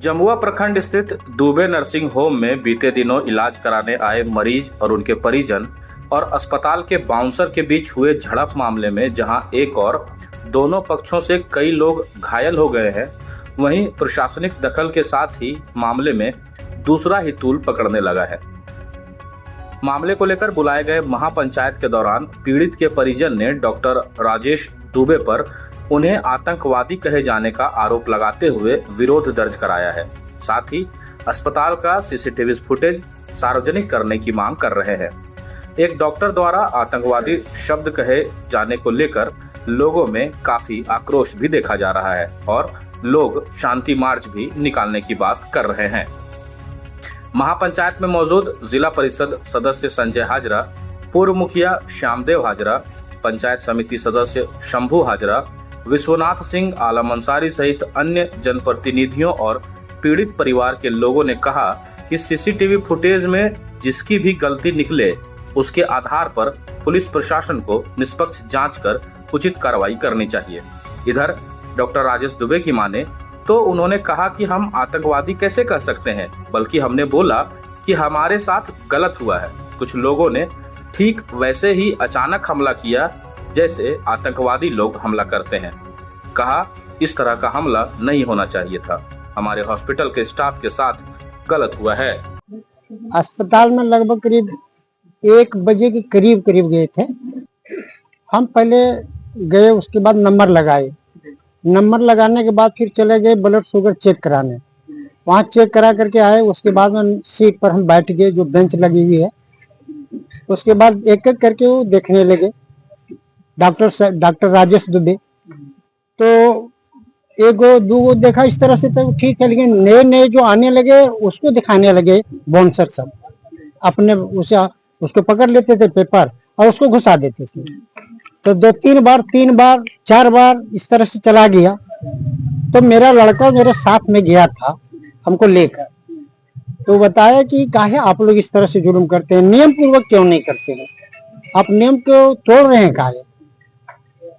जमुआ प्रखंड स्थित Dubey nursing home में बीते दिनों इलाज कराने आए मरीज और उनके परिजन और अस्पताल के बाउंसर के बीच हुए झड़प मामले में जहां एक और दोनों पक्षों से कई लोग घायल हो गए हैं, वहीं प्रशासनिक दखल के साथ ही मामले में दूसरा ही तूल पकड़ने लगा है। मामले को लेकर बुलाए गए महापंचायत के दौरान पीड़ित के परिजन ने डॉक्टर राजेश दुबे पर उन्हें आतंकवादी कहे जाने का आरोप लगाते हुए विरोध दर्ज कराया है। साथ ही अस्पताल का सीसीटीवी फुटेज सार्वजनिक करने की मांग कर रहे हैं। एक डॉक्टर द्वारा आतंकवादी शब्द कहे जाने को लेकर लोगों में काफी आक्रोश भी देखा जा रहा है और लोग शांति मार्च भी निकालने की बात कर रहे हैं। महापंचायत में मौजूद जिला परिषद सदस्य संजय हाजरा, पूर्व मुखिया श्यामदेव हाजरा, पंचायत समिति सदस्य शंभू हाजरा, विश्वनाथ सिंह, आलम अंसारी सहित अन्य जनप्रतिनिधियों और पीड़ित परिवार के लोगों ने कहा कि सीसीटीवी फुटेज में जिसकी भी गलती निकले उसके आधार पर पुलिस प्रशासन को निष्पक्ष जांच कर उचित कार्रवाई करनी चाहिए। इधर डॉक्टर राजेश दुबे की माने तो उन्होंने कहा कि हम आतंकवादी कैसे कह सकते हैं, बल्कि हमने बोला कि हमारे साथ गलत हुआ है। कुछ लोगों ने ठीक वैसे ही अचानक हमला किया जैसे आतंकवादी लोग हमला करते हैं। कहा इस तरह का हमला नहीं होना चाहिए था, हमारे हॉस्पिटल के स्टाफ के साथ गलत हुआ है। अस्पताल में लगभग करीब 1 बजे के करीब गए थे। हम पहले गए, उसके बाद नंबर लगाए। नंबर लगाने के बाद फिर चले गए ब्लड शुगर चेक कराने। वहाँ चेक करा करके आए। उसके बाद में सीट पर हम बैठ गए, जो बेंच लगी हुई है। उसके बाद एक एक करके वो देखने लगे डॉक्टर राजेश दुबे। तो एगो दूगो देखा इस तरह से तो ठीक है, लेकिन नए नए जो आने लगे उसको दिखाने लगे बाउंसर सब अपने उसको पकड़ लेते थे पेपर और उसको घुसा देते थे। तो 2-3 बार 3 बार 4 बार इस तरह से चला गया। तो मेरा लड़का मेरे साथ में गया था हमको लेकर, तो बताया कि काहे आप लोग इस तरह से जुल्म करते हैं, नियम पूर्वक क्यों नहीं करते हैं, आप नियम को तोड़ रहे हैं काहे।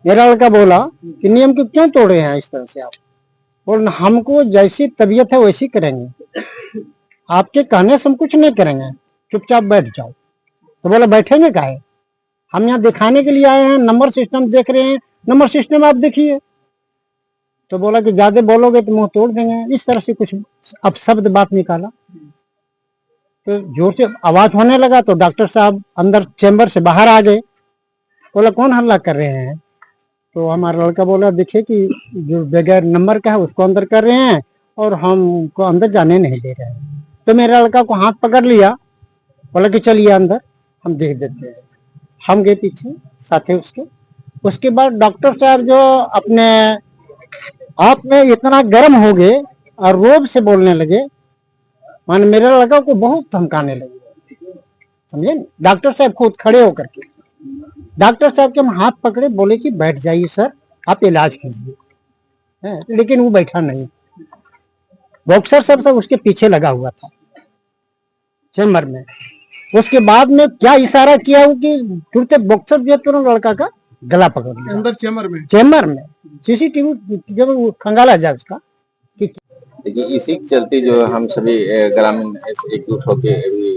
मेरा लड़का बोला कि नियम को क्यों तोड़ रहे हैं इस तरह से आप। बोल हमको जैसी तबीयत है वैसी करेंगे, आपके कहने से हम कुछ नहीं करेंगे, चुपचाप बैठ जाओ। तो बोला बैठेंगे काहे, हम यहाँ दिखाने के लिए आए हैं, नंबर सिस्टम देख रहे हैं, नंबर सिस्टम आप देखिए। तो बोला कि ज्यादा बोलोगे तो मुंह तोड़ देंगे। इस तरह से कुछ अपशब्द बात निकाला। तो जोर से आवाज होने लगा तो डॉक्टर साहब अंदर चेंबर से बाहर आ गए। बोला कौन हल्ला कर रहे हैं। तो हमारा लड़का बोला देखिए कि जो बगैर नंबर का है उसको अंदर कर रहे हैं और हमको अंदर जाने नहीं दे रहे हैं। तो मेरा लड़का को हाथ पकड़ लिया, बोला कि चलिए अंदर हम देख देते हैं। हम गए पीछे साथे उसके। उसके बाद डॉक्टर साहब जो अपने आप में इतना गर्म हो गए और रोब से बोलने लगे, मान मेरे लड़का को बहुत धमकाने लगे, समझे। डॉक्टर साहब खुद खड़े होकर के डॉक्टर साहब के हम हाथ पकड़े, बोले कि बैठ जाइए सर, आप इलाज कीजिए। लेकिन वो बैठा नहीं। बॉक्सर सब उसके पीछे लगा हुआ था चेम्बर में। उसके बाद में क्या इशारा किया वो कि तुरंत बॉक्सर जो तुरंत लड़का का गला पकड़ लिया अंदर चेम्बर में सीसीटीवी जब खंगाला जाए उसका। देखिए इसी के चलते जो हम सभी ग्रामीण एकजुट होके अभी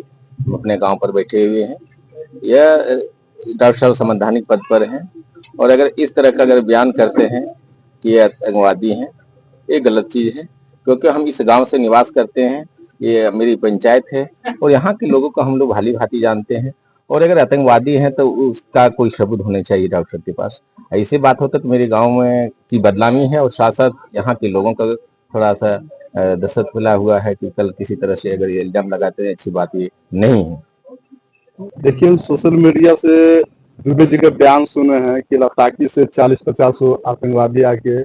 अपने गांव पर बैठे हुए हैं। यह डॉक्टर साहब संवैधानिक पद पर हैं और अगर इस तरह का अगर बयान करते हैं कि ये आतंकवादी हैं, ये गलत चीज है। क्योंकि हम इस गांव से निवास करते हैं, ये मेरी पंचायत है और यहाँ के लोगों को हम लोग भाली भांति जानते हैं। और अगर आतंकवादी हैं तो उसका कोई सबूत होना चाहिए डॉक्टर के पास। ऐसी बात होता तो मेरे गाँव में की बदनामी है और साथ साथ यहाँ के लोगों का थोड़ा सा दहशत फैला हुआ है कि कल किसी तरह से अगर ये इल्जाम लगाते हैं, अच्छी बात ये नहीं है। देखिए हम सोशल मीडिया से दुबे जी का बयान सुने हैं कि लताकी से 40-50 आतंकवादी आके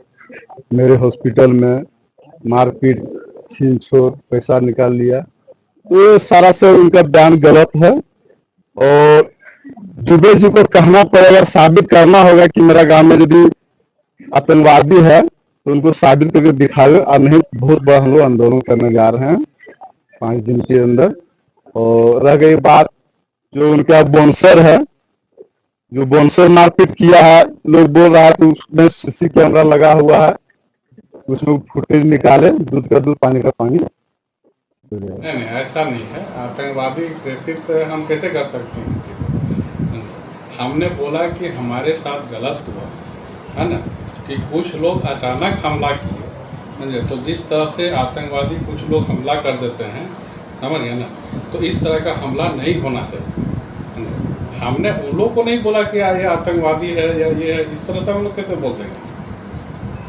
मेरे हॉस्पिटल में मारपीट छीन छोड़ पैसा निकाल लिया। तो सारा से उनका बयान गलत है और दुबे जी को कहना पड़ेगा, साबित करना होगा कि मेरा गांव में यदि आतंकवादी है तो उनको साबित करके दिखावे। और नहीं बहुत बड़ा हम लोग आंदोलन करने जा रहे हैं 5 दिन के अंदर। और रह गई बात जो उनका बाउंसर है, जो बाउंसर मारपीट किया है, लोग बोल रहा है तो उसमें सीसी कैमरा लगा हुआ है। उसमें फुटेज निकाले, दूध का दूध, पानी का पानी। नहीं ऐसा नहीं है। आतंकवादी प्रेषित हम कैसे कर सकते हैं किसी को? हमने बोला कि हमारे साथ गलत हुआ है ना, कि कुछ लोग अचानक हमला किए, समझे? तो जिस तरह से आतंकवादी कुछ लोग हमला कर देते हैं, समझ गए ना, तो इस तरह का हमला नहीं होना चाहिए। हमने उन लोगों को नहीं बोला कि ये आतंकवादी है या ये है, इस तरह से हम लोग कैसे बोल देंगे?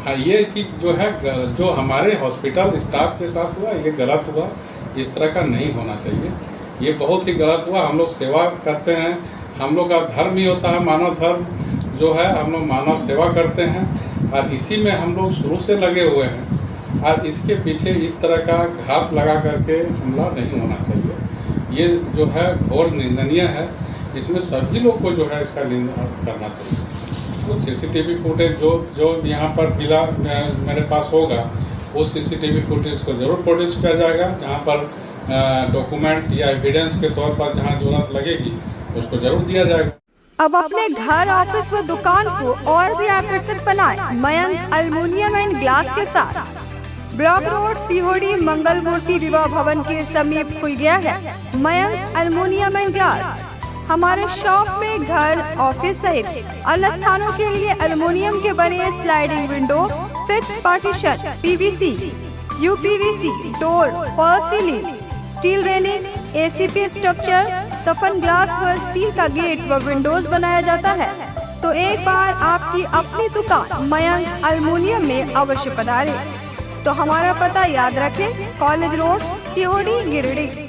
हाँ, ये चीज़ जो है, जो हमारे हॉस्पिटल स्टाफ के साथ हुआ, ये गलत हुआ, इस तरह का नहीं होना चाहिए। ये बहुत ही गलत हुआ। हम लोग सेवा करते हैं, हम लोग का धर्म ही होता है, मानव धर्म जो है, हम लोग मानव सेवा करते हैं और इसी में हम लोग शुरू से लगे हुए हैं। और इसके पीछे इस तरह का घात लगा करके हमला नहीं होना चाहिए। ये जो है घोर निंदनीय है। इसमें सभी लोग को जो है इसका निंदा करना चाहिए। तो सीसीटीवी फुटेज जो यहाँ पर मिला मेरे पास होगा, वो सीसीटीवी फुटेज को जरूर प्रोड्यूस किया जाएगा। जहाँ पर डॉक्यूमेंट या एविडेंस के तौर पर जहाँ जरूरत लगेगी उसको जरूर दिया जाएगा। अब अपने घर, ऑफिस व दुकान को और भी आकर्षक बनाएं मयंक एल्युमिनियम एंड ग्लास के साथ। ब्लॉक रोड, सीहोड़ी, मंगल मूर्ति विवाह भवन के समीप खुल गया है मयंक एल्युमिनियम एंड ग्लास। हमारे शॉप में घर, ऑफिस सहित अन्य स्थानों के लिए एल्युमिनियम के बने sliding window, fixed partition, PVC, UPVC door, fall ceiling, steel railing, ACP structure, सफन ग्लास व स्टील का गेट व विंडोज बनाया जाता है। तो एक बार आपकी अपनी दुकान मयंक एल्युमिनियम में अवश्य पधारें। तो हमारा पता याद रखें, कॉलेज रोड, सीहोड़ी, गिरिडीह।